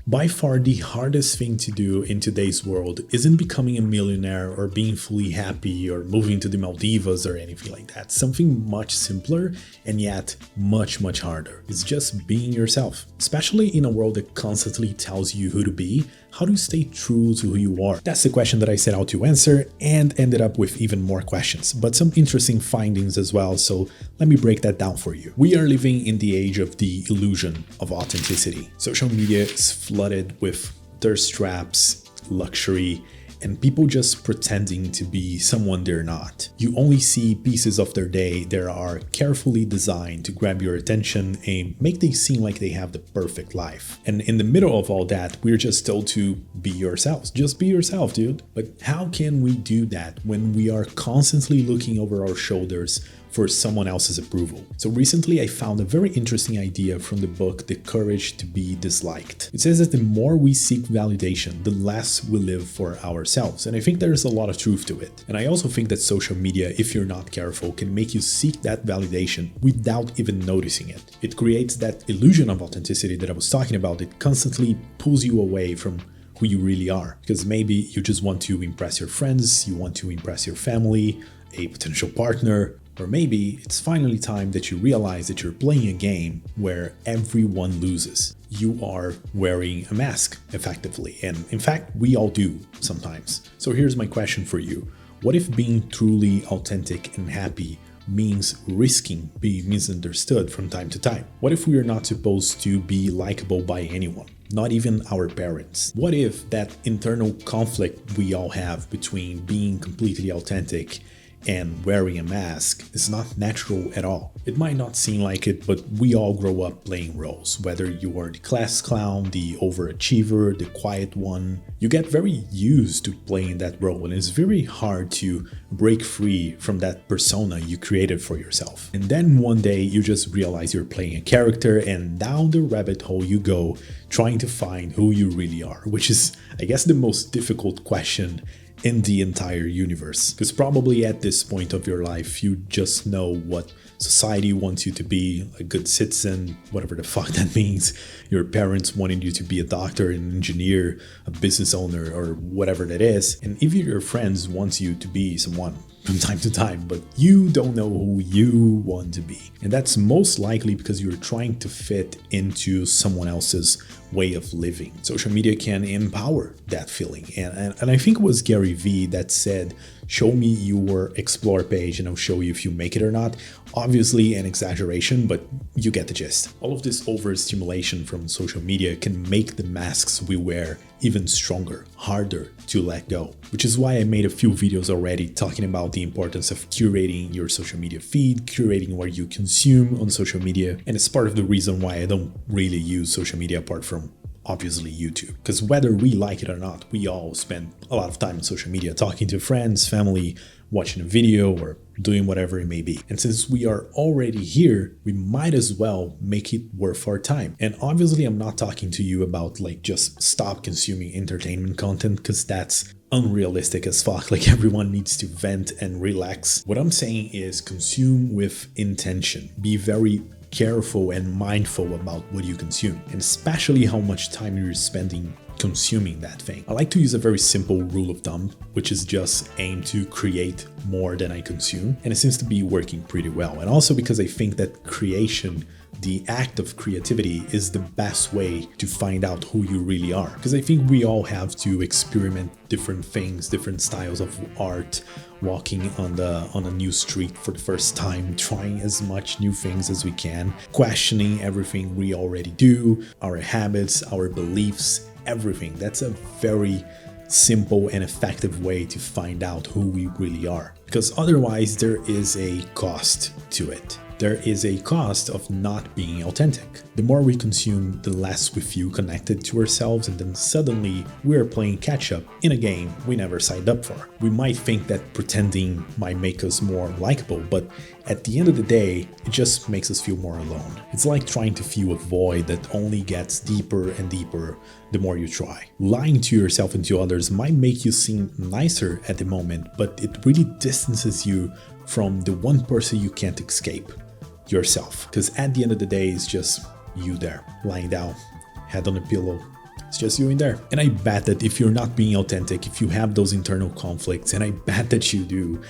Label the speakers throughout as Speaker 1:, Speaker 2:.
Speaker 1: By far, the hardest thing to do in today's world isn't becoming a millionaire or being fully happy or moving to the Maldives or anything like that. Something much simpler and yet much harder. It's just being yourself, especially in a world that constantly tells you who to be. How do you stay true to who you are? That's the question that I set out to answer and ended up with even more questions, but some interesting findings as well, so let me break that down for you. We are living in the age of the illusion of authenticity. Social media is flooded with thirst traps, luxury, and people just pretending to be someone they're not. You only see pieces of their day that are carefully designed to grab your attention and make them seem like they have the perfect life. And in the middle of all that, we're just told to be yourselves. Just be yourself, dude. But how can we do that when we are constantly looking over our shoulders for someone else's approval? So recently I found a very interesting idea from the book The Courage to Be Disliked. It says that the more we seek validation, the less we live for ourselves. And I think there's a lot of truth to it. And I also think that social media, if you're not careful, can make you seek that validation without even noticing it. It creates that illusion of authenticity that I was talking about. It constantly pulls you away from who you really are. Because maybe you just want to impress your friends, you want to impress your family, a potential partner, or maybe it's finally time that you realize that you're playing a game where everyone loses. You are wearing a mask, effectively. And in fact, we all do sometimes. So here's my question for you. What if being truly authentic and happy means risking being misunderstood from time to time? What if we are not supposed to be likable by anyone? Not even our parents? What if that internal conflict we all have between being completely authentic and wearing a mask is not natural at all? It might not seem like it, but we all grow up playing roles. Whether you are the class clown, the overachiever, the quiet one, you get very used to playing that role, and it's very hard to break free from that persona you created for yourself. And then one day you just realize you're playing a character, and down the rabbit hole you go, trying to find who you really are, which is, I guess, the most difficult question in the entire universe. Because probably at this point of your life, you just know what society wants you to be, a good citizen, whatever the fuck that means. Your parents wanted you to be a doctor, an engineer, a business owner, or whatever that is. And even your friends want you to be someone from time to time, but you don't know who you want to be. And that's most likely because you're trying to fit into someone else's way of living. Social media can empower that feeling. And I think it was Gary Vee that said, show me your explore page and I'll show you if you make it or not. Obviously an exaggeration, but you get the gist. All of this overstimulation from social media can make the masks we wear even stronger, harder to let go. Which is why I made a few videos already talking about the importance of curating your social media feed, curating what you consume on social media. And it's part of the reason why I don't really use social media apart from obviously YouTube. Because whether we like it or not, we all spend a lot of time on social media talking to friends, family, watching a video, or doing whatever it may be. And since we are already here, we might as well make it worth our time. And obviously I'm not talking to you about like just stop consuming entertainment content, because that's unrealistic as fuck. Like everyone needs to vent and relax. What I'm saying is consume with intention. Be very careful and mindful about what you consume, and especially how much time you're spending consuming that thing. I like to use a very simple rule of thumb, which is just aim to create more than I consume, and it seems to be working pretty well. And also because I think that creation, the act of creativity, is the best way to find out who you really are. Because I think we all have to experiment different things, different styles of art, walking on a new street for the first time, trying as much new things as we can, questioning everything we already do, our habits, our beliefs, everything. That's a very simple and effective way to find out who we really are. Because otherwise there is a cost to it. There is a cost of not being authentic. The more we consume, the less we feel connected to ourselves, and then suddenly we're playing catch-up in a game we never signed up for. We might think that pretending might make us more likable, but at the end of the day, it just makes us feel more alone. It's like trying to fill a void that only gets deeper and deeper the more you try. Lying to yourself and to others might make you seem nicer at the moment, but it really distances you from the one person you can't escape, yourself. Because at the end of the day, it's just you there, lying down, head on a pillow, It's just you in there. And I bet that if you're not being authentic, if you have those internal conflicts, and I bet that you do,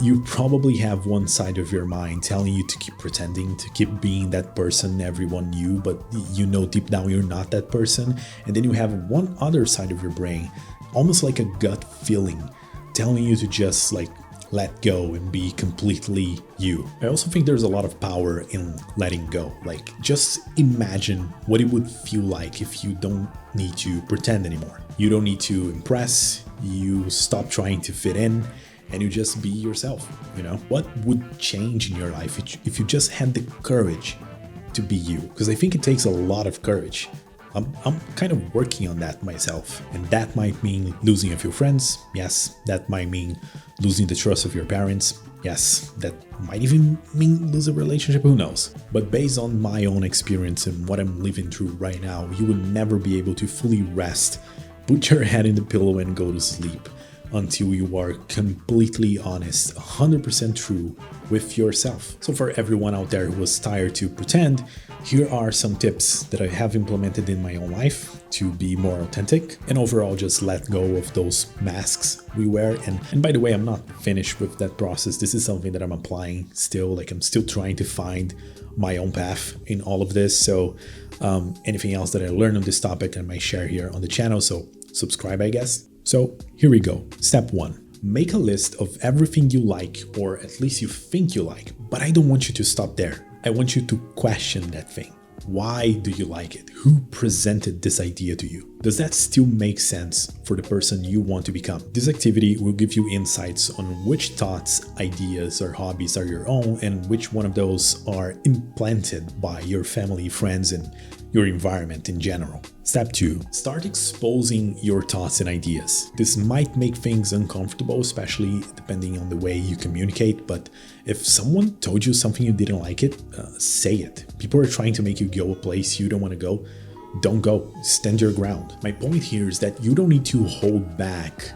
Speaker 1: you probably have one side of your mind telling you to keep pretending, to keep being that person everyone knew, but you know deep down you're not that person. And then you have one other side of your brain, almost like a gut feeling, telling you to just like let go and be completely you. I also think there's a lot of power in letting go. Like, just imagine what it would feel like if you don't need to pretend anymore. You don't need to impress, you stop trying to fit in, and you just be yourself, you know? What would change in your life if you just had the courage to be you? Because I think it takes a lot of courage. I'm kind of working on that myself, and that might mean losing a few friends. Yes, that might mean losing the trust of your parents. Yes, that might even mean lose a relationship, who knows? But based on my own experience and what I'm living through right now, you will never be able to fully rest, put your head in the pillow and go to sleep until you are completely honest, 100% true with yourself. So for everyone out there who was tired to pretend, here are some tips that I have implemented in my own life to be more authentic and overall just let go of those masks we wear. And by the way, I'm not finished with that process. This is something that I'm applying still. Like, I'm still trying to find my own path in all of this. So anything else that I learned on this topic I might share here on the channel. So subscribe, I guess. So here we go. Step 1. Make a list of everything you like, or at least you think you like, but I don't want you to stop there. I want you to question that thing. Why do you like it? Who presented this idea to you? Does that still make sense for the person you want to become? This activity will give you insights on which thoughts, ideas, or hobbies are your own and which one of those are implanted by your family, friends, and your environment in general. Step 2. Start exposing your thoughts and ideas. This might make things uncomfortable, especially depending on the way you communicate, but if someone told you something you didn't like it, say it. People are trying to make you go a place you don't want to go. Don't go. Stand your ground. My point here is that you don't need to hold back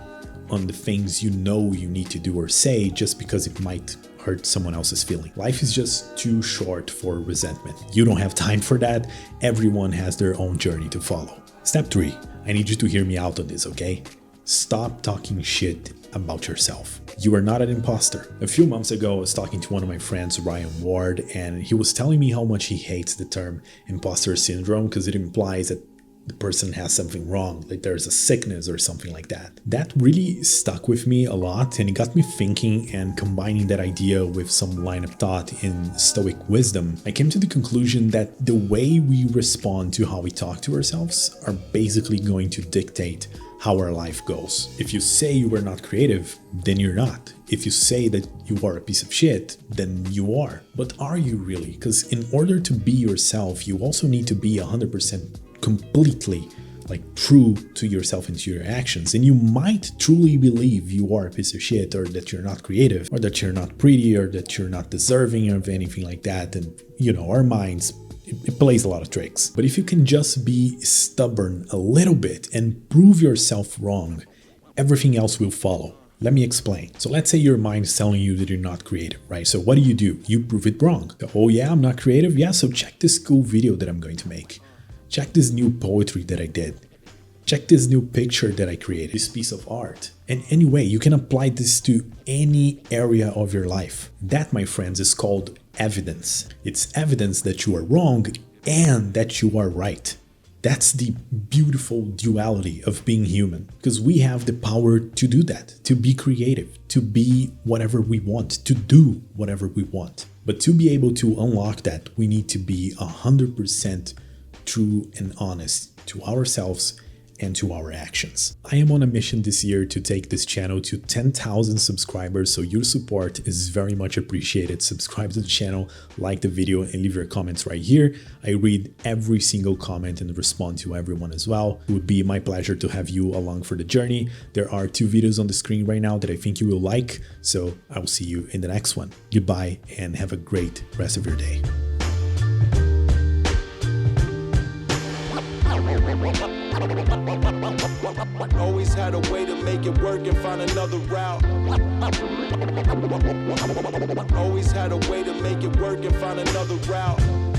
Speaker 1: on the things you know you need to do or say just because it might hurt someone else's feeling. Life is just too short for resentment. You don't have time for that. Everyone has their own journey to follow. Step 3. I need you to hear me out on this, okay? Stop talking shit about yourself. You are not an imposter. A few months ago, I was talking to one of my friends, Ryan Ward, and he was telling me how much he hates the term imposter syndrome because it implies that the person has something wrong, like there's a sickness or something like that. That really stuck with me a lot, and it got me thinking, and combining that idea with some line of thought in Stoic wisdom, I came to the conclusion that the way we respond to how we talk to ourselves are basically going to dictate how our life goes. If you say you are not creative, then you're not. If you say that you are a piece of shit, then you are. But are you really? Because in order to be yourself, you also need to be 100% completely true to yourself and to your actions. And you might truly believe you are a piece of shit, or that you're not creative, or that you're not pretty, or that you're not deserving of anything like that. And our minds, it plays a lot of tricks. But if you can just be stubborn a little bit and prove yourself wrong, everything else will follow. Let me explain. So let's say your mind is telling you that you're not creative, right? So what do? You prove it wrong. Oh yeah, I'm not creative? Yeah, so check this cool video that I'm going to make. Check this new poetry that I did. Check this new picture that I created, this piece of art. And anyway, you can apply this to any area of your life. That, my friends, is called evidence. It's evidence that you are wrong and that you are right. That's the beautiful duality of being human, because we have the power to do that, to be creative, to be whatever we want, to do whatever we want. But to be able to unlock that, we need to be 100% true and honest to ourselves and to our actions. I am on a mission this year to take this channel to 10,000 subscribers, so your support is very much appreciated. Subscribe to the channel, like the video, and leave your comments right here. I read every single comment and respond to everyone as well. It would be my pleasure to have you along for the journey. There are 2 videos on the screen right now that I think you will like, so I will see you in the next one. Goodbye and have a great rest of your day.
Speaker 2: Always had a way to make it work and find another route. Always had a way to make it work and find another route.